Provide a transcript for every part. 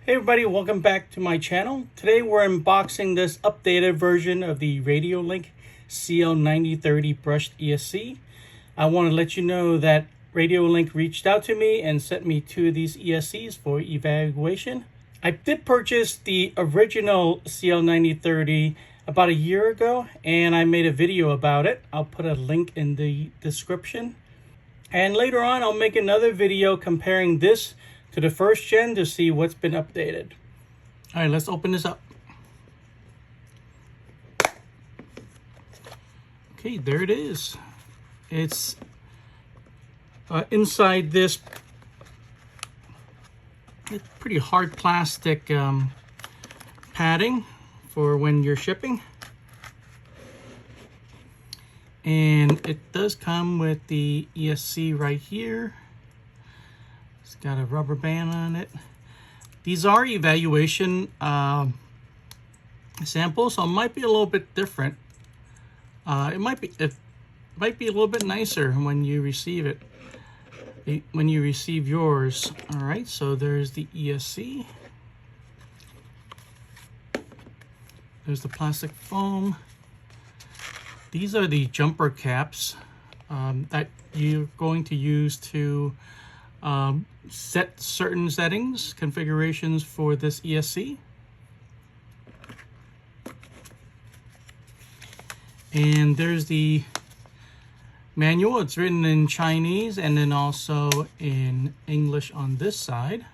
Hey everybody, welcome back to my channel. Today we're unboxing this updated version of the RadioLink CL9030 brushed ESC. I want to let you know that RadioLink reached out to me and sent me two of these ESCs for evaluation. I did purchase the original CL9030 about a year ago and I made a video about it. I'll put a link in the description. And later on I'll make another video comparing this to the first gen to see what's been updated. All right, let's open this up. Okay, there it is. It's inside this pretty hard plastic padding for when you're shipping. And it does come with the ESC right here. It's got a rubber band on it. These are evaluation samples, so it might be a little bit different. It might be a little bit nicer when you receive it. When you receive yours. All right, so there's the ESC. There's the plastic foam. These are the jumper caps that you're going to use to set certain settings, configurations for this ESC. And there's the manual. It's written in Chinese and then also in English on this side.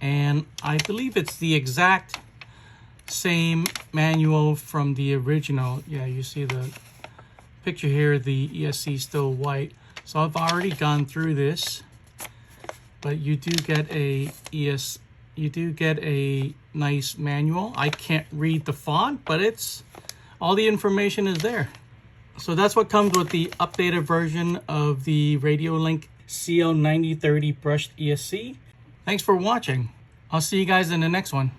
And I believe it's the exact same manual from the original. Yeah, you see the picture here, the ESC is still white. So I've already gone through this. But you do get a nice manual. I can't read the font, but it's all the information is there. So that's what comes with the updated version of the RadioLink CL9030 brushed ESC. Thanks for watching. I'll see you guys in the next one.